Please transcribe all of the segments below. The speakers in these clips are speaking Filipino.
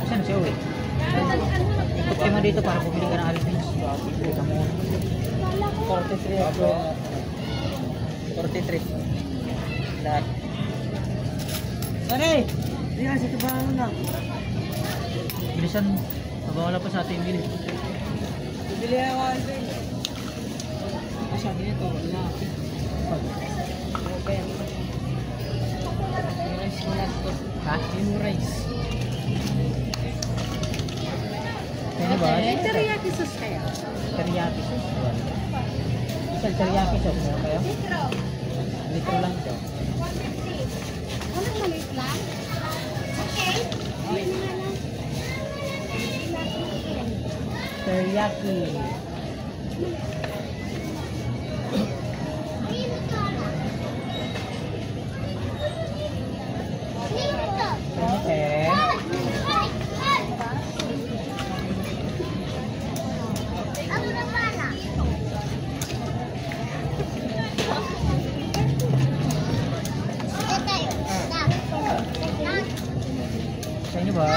Saan siya uwi? Ikot kayo mo dito para bumili ka ng Alvins. 43 ako. 43. Lahat. Pare! Diyan, sa tabahan na. Bilisan. Mabawala pa sa ating bili. Bibili ako Alvins. Sabi nito, wala. Okay. Rice mo lang ito. Ha? Yung rice. Ano ba? Teriyaki sauce kaya? Teriyaki sauce. Isang teriyaki sauce. Meron kayo? Litro lang ito. Walang maliit lang? Okay. Teriyaki. Okay. Sa inyo ba?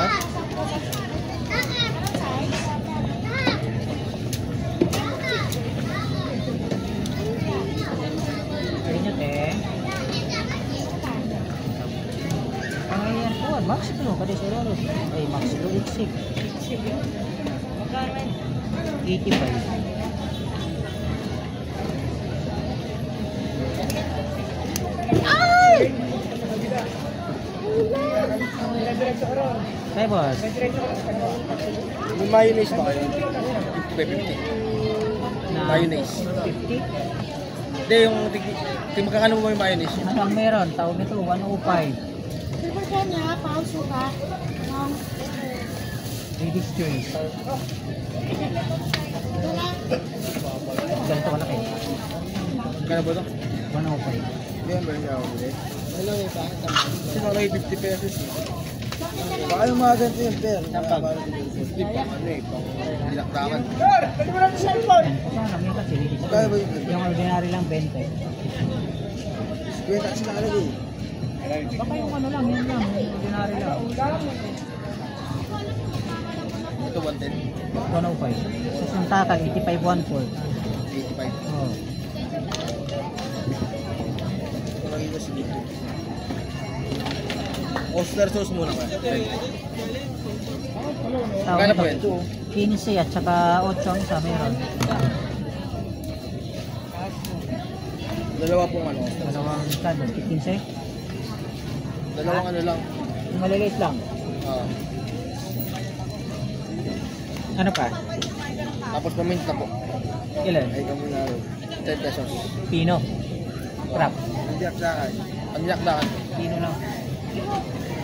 Sa inyo, te. Ayan po, Max Blue. Kada sa lalo. Ay, Max Blue, iksik. 85. Kaya boss? May mayonnaise ba kayo? 50. Mayonnaise. 50? Hindi, yung magkakano mo yung mayonnaise? Ano ang meron? Tawag nito, 105. Diba kanya, pauso ka? Ladies choice. Ganito kalaki. Kano ba ito? 105. Yan ba yung ako ulit? Kasi nakalagay 50 pesos. Baka yung mga ganito yung per. Napag. Pang nilakdakan. Kasama namin kasi ladies Magkano ba choice. yung Yung ordinary lang 20. Kwenta kasi nakalagay. Baka yung ano lang, yun lang. Yung ordinary lang. Ito 110. 105. Tapos yung takal, 8514. 85. Oh. Nakalagay kasi dito. Oyster sauce muna ka. Tawag Magkano po nito, yan? 15 at saka 8 ang isa meron. Dalawa pong ano. Dalawang kano, 15? Dalawang ano lang. Yung maliliit lang. Ano pa? Tapos paminta po. Ilan? Ay kami na 10 pesos. Pino. Crab. Hindi akdakan. Ang yakdakan. Pino lang.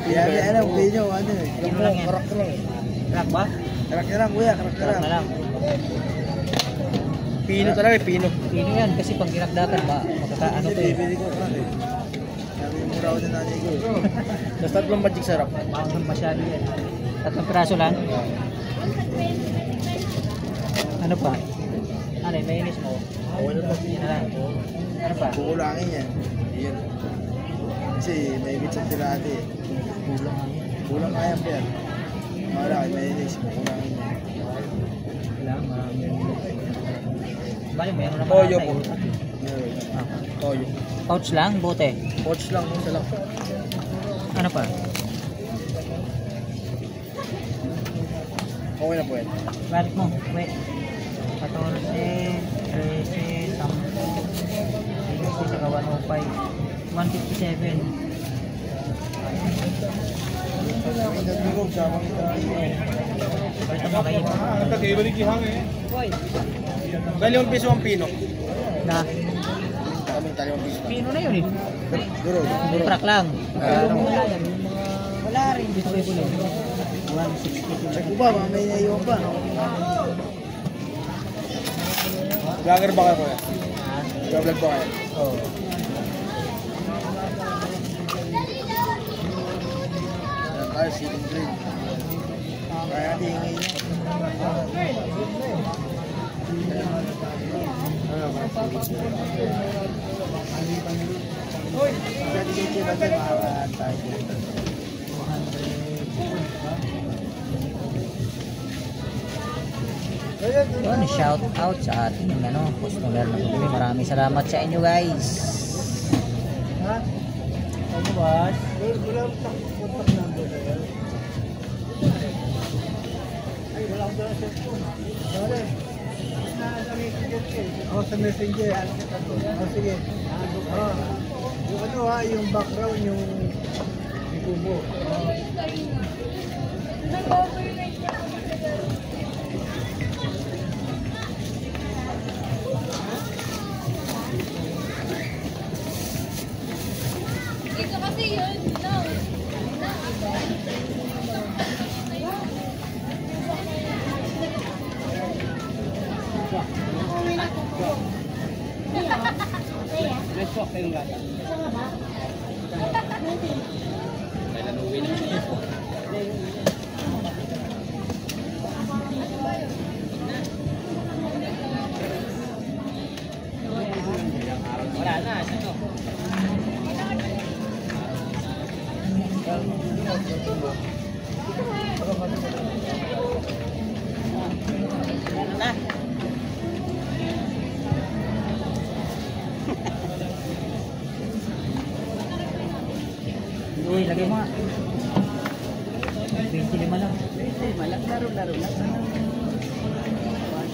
Yan ang video ano eh. Pino lang yan. Karak lang. Crab ba? Karak lang kuya, karak Crab na lang. Pino talaga eh, pino. Pino yan kasi pag ginagdagan ba, makakaano to eh. Bibili ko karak eh. Sabi yung mura ko na nanay ko. Tapos tatlong magic sarap. Mahal masyado yan. 3 piraso lang. Ano pa? Ano yung mayonnaise mo? Wala pa. Yun na lang. Ano pa? Kukulangin yan. Yan. Kasi may bitsang tirate eh. Kulang nga yan. Kulang nga yan per. Wala, may inis. Kukulangin yan. Kulang, marami. Bali, meron naman Toyo ata po. eh. Meron. Ah. Toyo. Pouch lang, bote. Pouch lang, isa lang. Ano pa? Okay na po yan. Balik mo. Wait. 14, 13, 10, 60, saka 105. 157. May nagulog sa mga Balik mo kayo. Dalawang piso ang pino. Na, Kaming dalawang piso. pino na yun eh. Duro. Prak lang. Ah. Wala yan. Wala rin. Dito kayo bulit. 160. Check ko ba? Baka may naiwan pa. Vlogger ba kayo kuya? Ha? Vlog ba kayo? Oo. Tayo, ceiling green. Kaya tingin niya. Uy! Pwede dito ba siya makakatay? Yun, shout out sa ating customer na bumili. Maraming salamat sa inyo guys. Ha? Ano ba? Wala akong contact number na yan. Ay, wala akong dala sa phone. Sorry. Sa messenger ko eh. Oh, sa messenger. Oh, sige. Oh. Yung ano ha, yung background, yung kubo. Oh. Ito kasi yun. No. Let's walk kayong gata. Wala na, ito. Uy, lagay mo nga. 25 lang. 25 lang, laro-laro lang.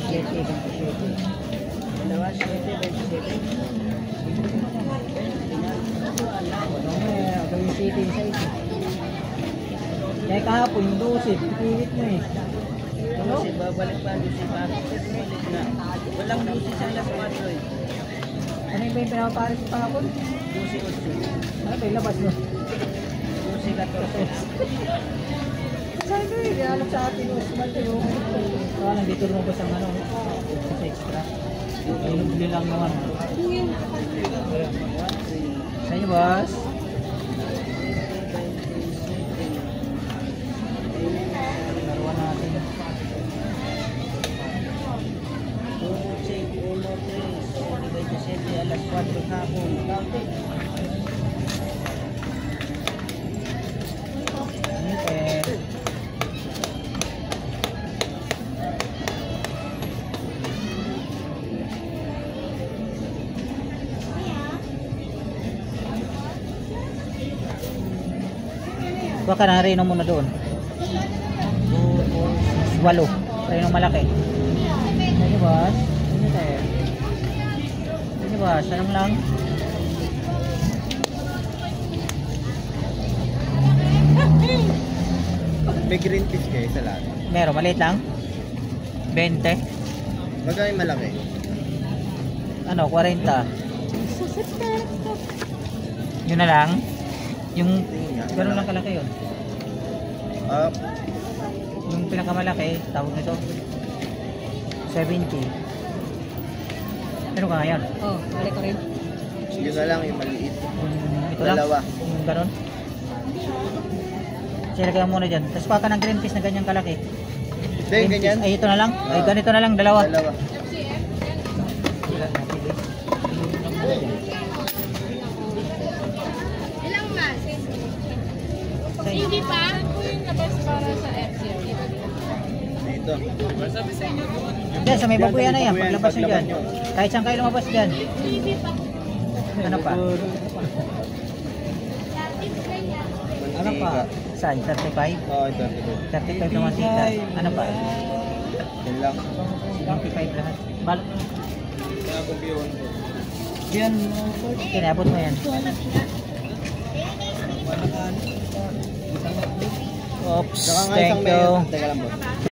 7, 27. Dalawa, 7, 27. Gawin 7 sa ito. Kaya kahapon yung 12, pipilit mo eh. Ano? Babalik pa 12 pa. Balik na. Walang 12 sa alas 4 eh. Ano yung pinapaparis sa kahapon? 12-8. Ano ba yung labas mo? 12-14. Sabi ko eh, alam sa atin Usman pero kaya lang dito lumabas ang sa extra. Ayun lang naman. Sa inyo boss? Laruan natin. Alas 4 hapon. Baka na reno muna doon. 8. Reno malaki. Ano ba? Ano tayo? Ano ba? Sanang lang. May green fish kayo sa lahat. Meron, maliit lang. 20. Magkano yung malaki? Ano, 40. Yun na lang. Yung gano'n lang kalaki yun. Yung pinakamalaki, tawag nito 70. Ano ka ngayon? Oo, balik ka rin. Yun na lang yung maliit. Ito Dalawa. lang? Yung gano'n? Silagay mo muna dyan. Tapos pa ka ng green fish na ganyang kalaki. Then, ganyan? Ay, ito na lang? Ay, ganito na lang, dalawa. Dalawa. Ilang mas? Hindi pa? Ano yung labas para sa FCR? Dito. Hindi, sa may babuyan na yan. Paglabas nyo dyan. Kahit saan kayo lumabas dyan. Ano pa? Ano pa? Saan? 35? Oo, ito. 35 naman tita. Ano pa? Yan lang. 25 lahat. Balot. Kaya kung biyon ko. Yan. Kinabot mo yan. Oops. Saka nga Thank isang you. Teka lang po.